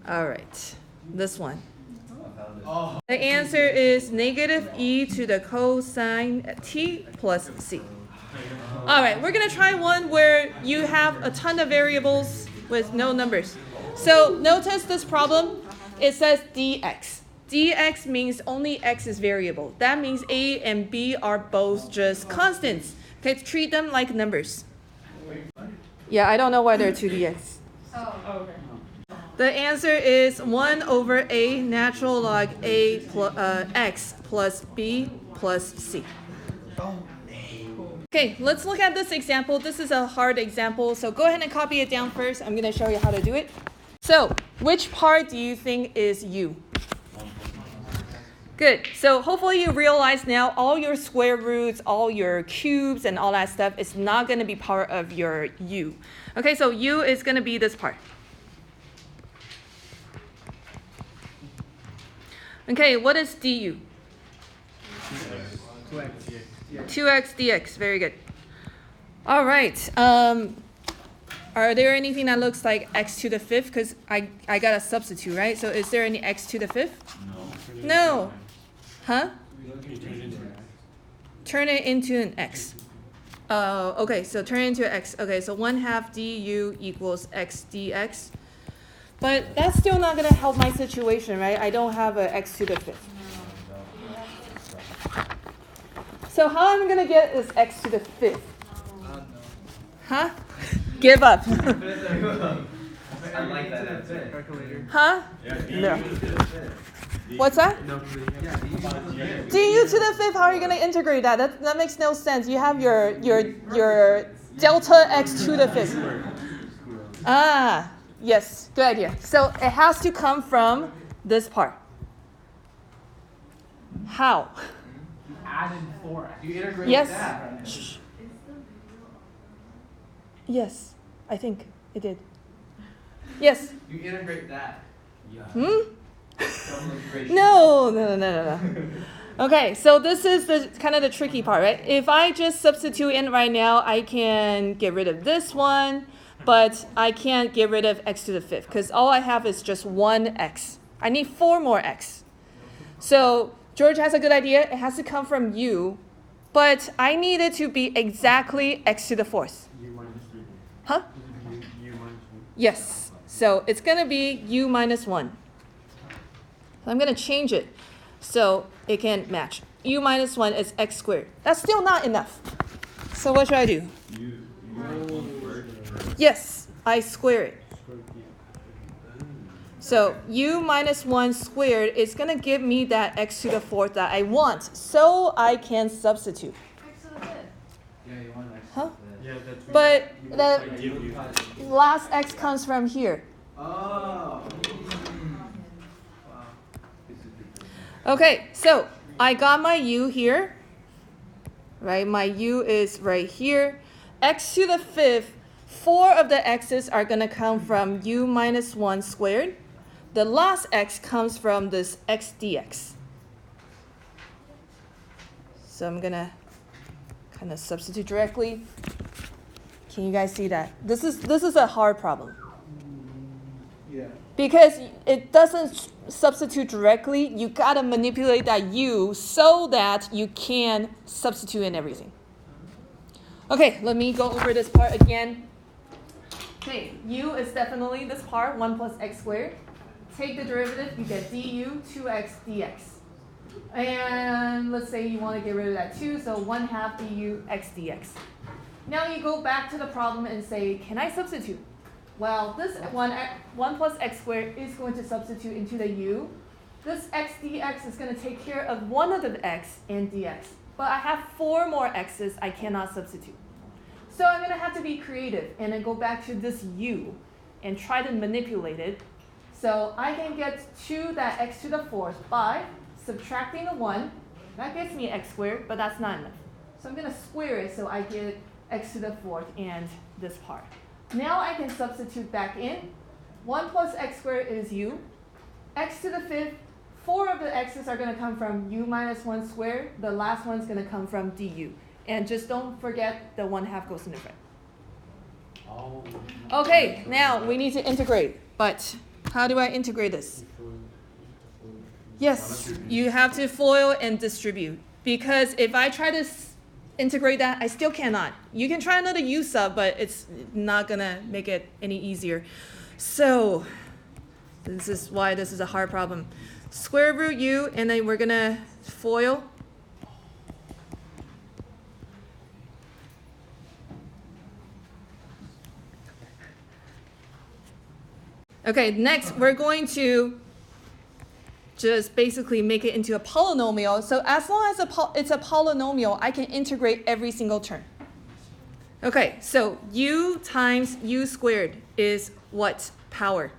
All right, this one. The answer is negative e to the cosine t plus c. All right, we're going to try one where you have a ton of variables with no numbers. So notice this problem. It says dx. dx means only x is variable. That means a and b are both just constants. Okay, treat them like numbers. Yeah, I don't know why they're 2dx. Oh, okay. The answer is 1 over a natural log a plus, x plus b plus c. Okay, let's look at this example. This is a hard example, so go ahead and copy it down first. I'm going to show you how to do it. So, which part do you think is u? Good. So hopefully you realize now all your square roots, all your cubes, and all that stuff is not going to be part of your u. Okay, so u is going to be this part. Okay, what is du? 2x dx. Very good. All right. Are there anything that looks like x to the fifth? Because I got a substitute, right? So is there any x to the fifth? No. Huh? Turn it into an x. Okay, so turn it into an x. Okay, so 1/2 du equals x dx. But that's still not going to help my situation, right? I don't have an x to the fifth. So how am I going to get this x to the fifth? Huh? Give up. I like that answer. Huh? No. What's that? Du to the fifth, how are you going to integrate that? That makes no sense. You have your delta x to the fifth. Ah, yes, good idea. So it has to come from this part. How? Add in 4x. You integrate Yes. that. Shh. Yes, I think it did. Yes. You integrate that. Hmm? No. Okay, so this is the kind of the tricky part, right? If I just substitute in right now, I can get rid of this one, but I can't get rid of x to the fifth because all I have is just one x. I need 4 more x. So George has a good idea. It has to come from u, but I need it to be exactly x to the fourth. Huh? Yes. So it's going to be u minus 1. So I'm going to change it so it can match. U minus 1 is x squared. That's still not enough. So what should I do? Yes, I square it. So u minus 1 squared is going to give me that x to the fourth that I want. So I can substitute. X to the fifth. Yeah, you want x. Huh? Yeah, that's But the last x comes from here. Oh. Okay, so I got my u here, right? My u is right here. X to the fifth, 4 of the x's are going to come from u minus 1 squared. The last x comes from this x dx. So I'm going to kind of substitute directly. Can you guys see that? This is a hard problem. Yeah. Because it doesn't substitute directly, you gotta manipulate that u so that you can substitute in everything. Okay, let me go over this part again. Okay, u is definitely this part, 1 plus x squared. Take the derivative, you get du 2x dx. And let's say you want to get rid of that 2, so 1/2 du x dx. Now you go back to the problem and say, can I substitute? Well, this 1 plus x squared is going to substitute into the u. This x dx is going to take care of one of the x and dx. But I have 4 more x's I cannot substitute. So I'm going to have to be creative and then go back to this u and try to manipulate it. So I can get to that x to the fourth by subtracting the 1. That gets me x squared, but that's not enough. So I'm going to square it so I get x to the fourth and this part. Now I can substitute back in. 1 plus x squared is u. X to the fifth, 4 of the x's are going to come from u minus 1 squared. The last one's going to come from du. And just don't forget the 1/2 goes in the front. Okay, now we need to integrate. But How do I integrate this? Yes, you have to FOIL and distribute. Because if I try to integrate that, I still cannot. You can try another U sub, but it's not going to make it any easier. So this is why this is a hard problem. Square root U, and then we're going to FOIL. Okay, next we're going to just basically make it into a polynomial. So as long as it's a polynomial, I can integrate every single term. Okay, so U times U squared is what power?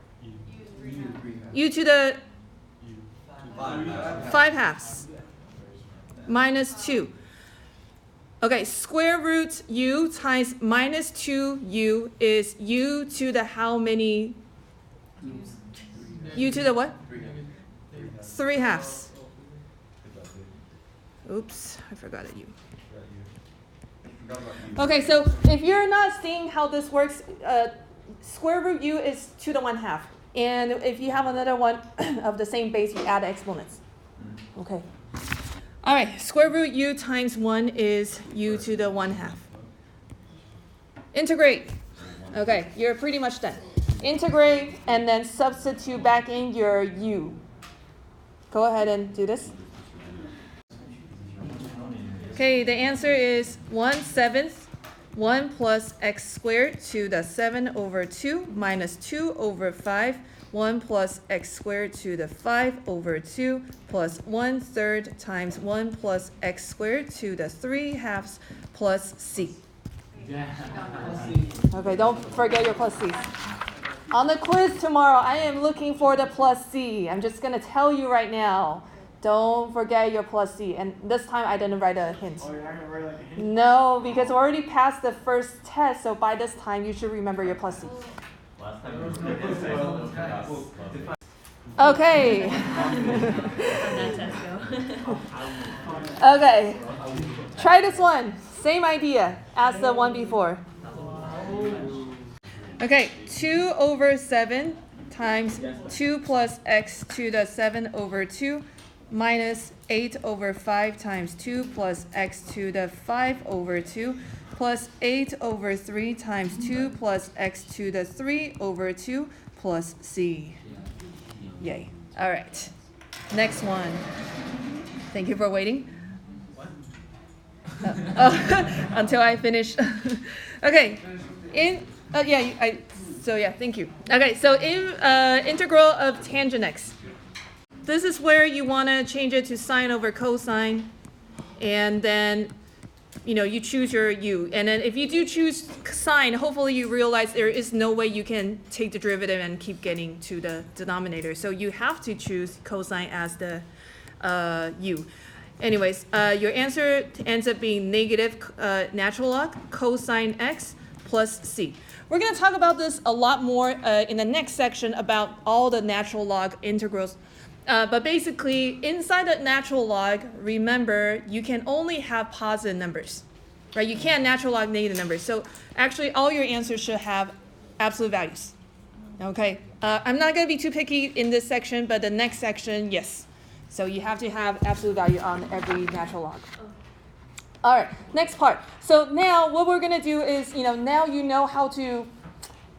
U to the 5 halves minus 2. Okay, square root U times minus 2U is U to the how many? U to the what? 3 halves. Oops, I forgot a U. Okay, so if you're not seeing how this works, square root U is 2 to 1 half. And if you have another one of the same base, you add exponents. Okay. All right, square root U times 1 is U to the 1 half. Integrate. Okay, you're pretty much done. Integrate and then substitute back in your U. Go ahead and do this. Okay, the answer is 1/7, 1 plus x squared to the 7 over 2 minus 2 over 5, 1 plus x squared to the 5 over 2 plus 1/3 times 1 plus x squared to the 3 halves plus c. Okay, don't forget your plus c's. On the quiz tomorrow, I am looking for the plus C. I'm just going to tell you right now. Don't forget your plus C. And this time I didn't write a hint. Oh, you're not gonna write like a hint? No, because we already passed the first test. So by this time, you should remember your plus C. Last time you were Okay. Okay. Try this one. Same idea as the one before. Okay, 2 over 7 times 2 plus x to the 7 over 2 minus 8 over 5 times 2 plus x to the 5 over 2 plus 8 over 3 times 2 plus x to the 3 over 2 plus c. Yay. All right. Next one. Thank you for waiting. Until I finish. Okay. Thank you. Okay, so in integral of tangent x. This is where you want to change it to sine over cosine, and then, you choose your u. And then if you do choose sine, hopefully you realize there is no way you can take the derivative and keep getting to the denominator. So you have to choose cosine as the u. Anyways, your answer ends up being negative natural log cosine x plus c. We're going to talk about this a lot more in the next section about all the natural log integrals. But basically, inside the natural log, remember, you can only have positive numbers, right? You can't natural log negative numbers. So actually, all your answers should have absolute values. Okay. I'm not going to be too picky in this section, but the next section, yes. So you have to have absolute value on every natural log. All right, next part. So now what we're going to do is, now you know how to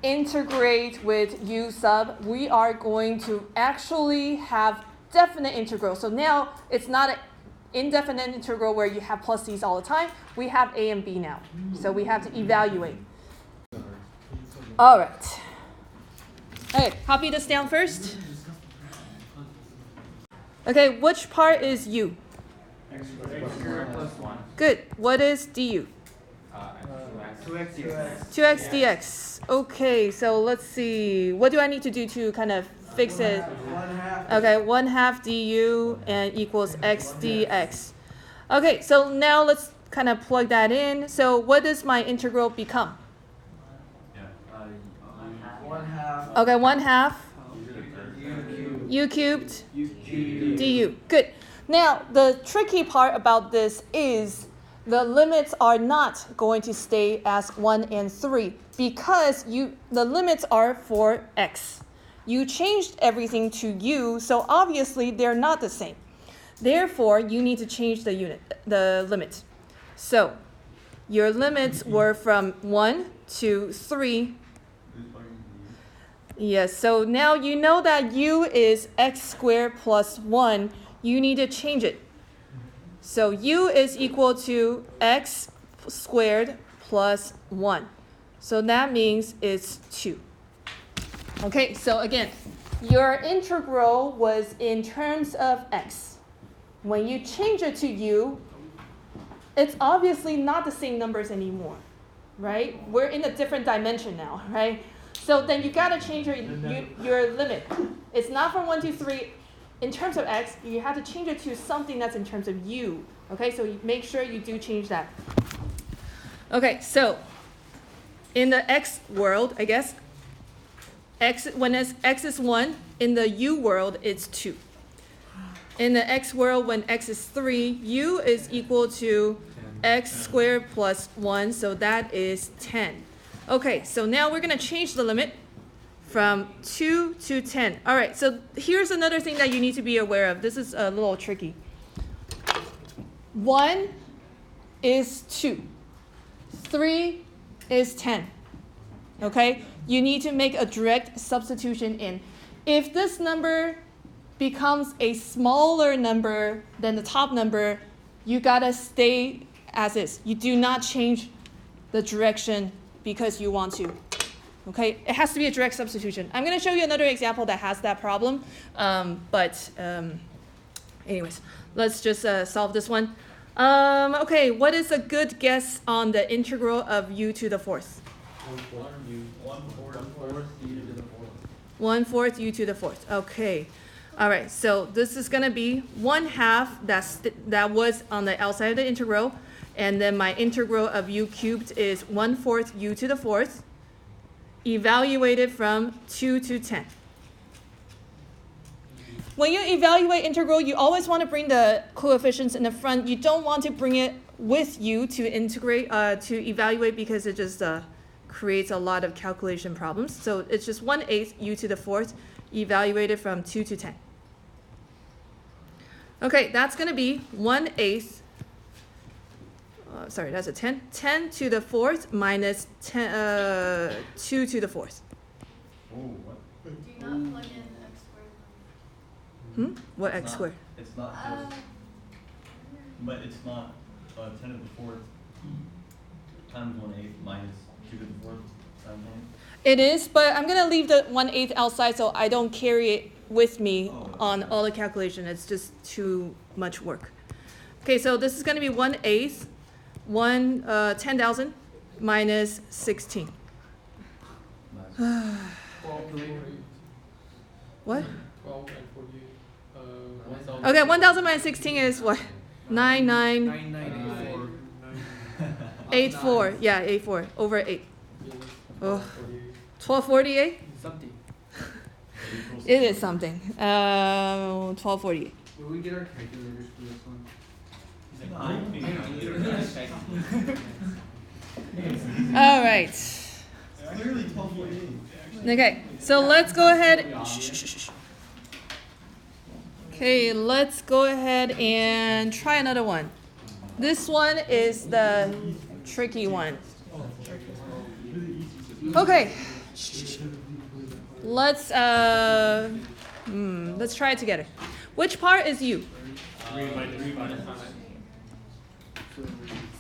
integrate with u sub. We are going to actually have definite integral. So now it's not an indefinite integral where you have plus c's all the time. We have a and b now. So we have to evaluate. All right. Okay, copy this down first. Okay, which part is u? X squared plus 1. Good. What is du? 2x dx. 2x dx. Okay, so let's see. What do I need to do to kind of fix it? 1/2. Okay, 1/2 du and equals x dx. Okay, so now let's kind of plug that in. So what does my integral become? 1/2. Okay, 1/2 U u cubed. cubed U du. Good. Now, the tricky part about this is the limits are not going to stay as 1 and 3 because the limits are for x. You changed everything to u, so obviously they're not the same. Therefore, you need to change the limit. So your limits were from 1 to 3. Yes, so now you know that u is x squared plus 1. You need to change it. So u is equal to x squared plus 1. So that means it's 2. Okay, so again, your integral was in terms of x. When you change it to u, it's obviously not the same numbers anymore, right? We're in a different dimension now, right? So then you gotta change your limit. It's not from 1 to 3 in terms of x. You have to change it to something that's in terms of u. Okay, so you make sure you do change that. Okay, so in the x world, I guess, when x is 1, in the u world, it's 2. In the x world, when x is 3, u is equal to x squared plus 1, so that is 10. Okay, so now we're going to change the limit from 2 to 10. All right, so here's another thing that you need to be aware of. This is a little tricky. 1 is 2. 3 is 10. Okay, you need to make a direct substitution in. If this number becomes a smaller number than the top number, you gotta stay as is. You do not change the direction because you want to. Okay, it has to be a direct substitution. I'm gonna show you another example that has that problem, anyways, let's just solve this one. Okay, what is a good guess on the integral of u to the fourth? 1/4 u to the fourth. Okay. All right, so this is going to be 1/2 that was on the outside of the integral, and then my integral of u cubed is 1/4 u to the fourth, evaluated from 2 to 10. When you evaluate integral, you always want to bring the coefficients in the front. You don't want to bring it with you to integrate, to evaluate, because it just creates a lot of calculation problems. So it's just 1/8 u to the fourth, evaluated from 2 to 10. Okay, that's going to be 1/8. Sorry, that's a 10. 10 to the fourth minus 2 to the fourth. Oh, what? Do you not plug in x squared? What x squared? It's not just, but it's not 10 to the fourth times 1/8 minus 2 to the fourth times 1. It is, but I'm going to leave the 1/8 outside so I don't carry it with me on all the calculation. It's just too much work. Okay, so this is going to be 1/8, 10,000 minus 16. What? 12 and 48. Okay, 1,000 minus 16 is what? 9984. Yeah, 84 over 8. Oh. 1248? Something. It is something. 1248. Will we get our calculators for this one? All right. Clearly 1248. Okay, so let's go ahead. Okay, let's go ahead and try another one. This one is the tricky one. Okay. Let's try it together. Which part is u?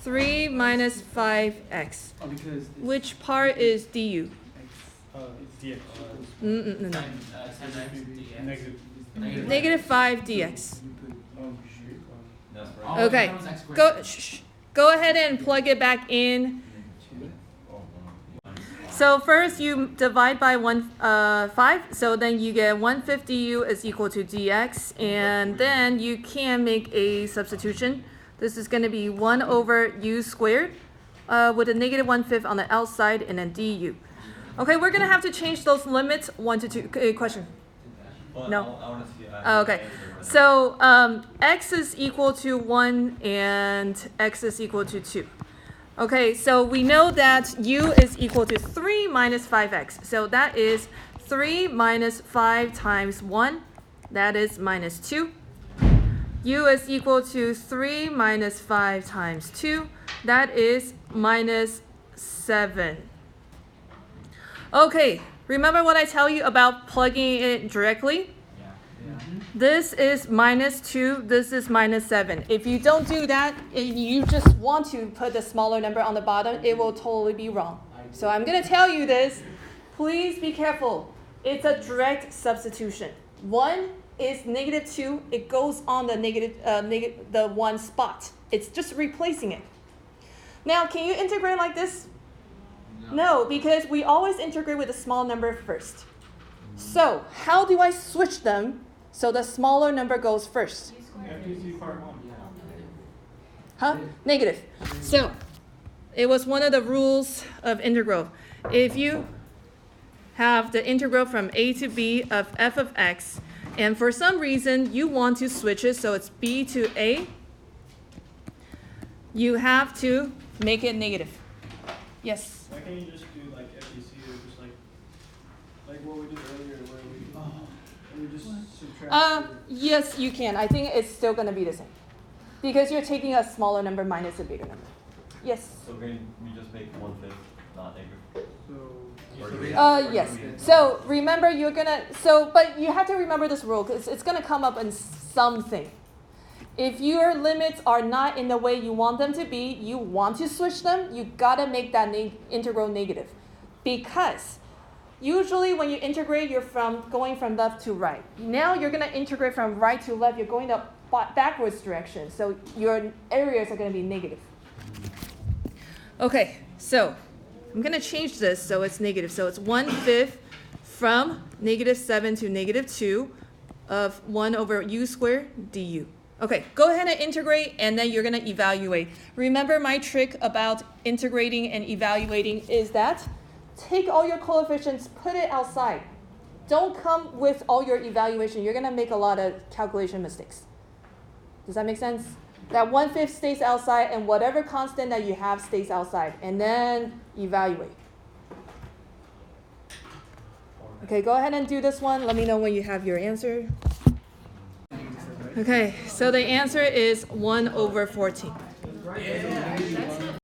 3 minus 5x. Oh, because Which part is du? dx. No. Negative. Negative 5 dx. That's right. Okay. Go ahead and plug it back in. So first you divide by 5, so then you get 150u is equal to dx, and then you can make a substitution. This is going to be 1 over u squared with a negative 1/5 on the outside, and then du. Okay, we're going to have to change those limits 1 to 2. Question? Well, No. I want to see. Okay, so x is equal to 1 and x is equal to 2. Okay, so we know that u is equal to 3 minus 5x. So that is 3 minus 5 times 1, that is minus 2. U is equal to 3 minus 5 times 2, that is minus 7. Okay, remember what I tell you about plugging it directly? This is minus 2, this is minus 7. If you don't do that, if you just want to put the smaller number on the bottom, it will totally be wrong. So I'm going to tell you this. Please be careful. It's a direct substitution. 1 is negative 2. It goes on the the 1 spot. It's just replacing it. Now, can you integrate like this? No, because we always integrate with a small number first. So how do I switch them so the smaller number goes first? FTC part 1. Huh? Negative. So it was one of the rules of integral. If you have the integral from a to b of f of x, and for some reason you want to switch it so it's b to a, you have to make it negative. Yes? Why can't you just do like FTC or just like what we did earlier where we just subtract? Yes, you can. I think it's still going to be the same. Because you're taking a smaller number minus a bigger number. Yes? So can we just make 1/5 not negative? Yes. So remember you're going to, but you have to remember this rule because it's going to come up in something. If your limits are not in the way you want them to be, you want to switch them, you got to make that integral negative. Because usually when you integrate, you're going from left to right. Now you're going to integrate from right to left. You're going the backwards direction. So your areas are going to be negative. Okay, so I'm going to change this so it's negative. So it's 1/5 from negative 7 to negative 2 of 1 over u squared du. Okay, go ahead and integrate, and then you're going to evaluate. Remember my trick about integrating and evaluating is that take all your coefficients, put it outside. Don't come with all your evaluation. You're going to make a lot of calculation mistakes. Does that make sense? That 1/5 stays outside, and whatever constant that you have stays outside, and then evaluate. Okay, go ahead and do this one. Let me know when you have your answer. Okay, so the answer is 1/14.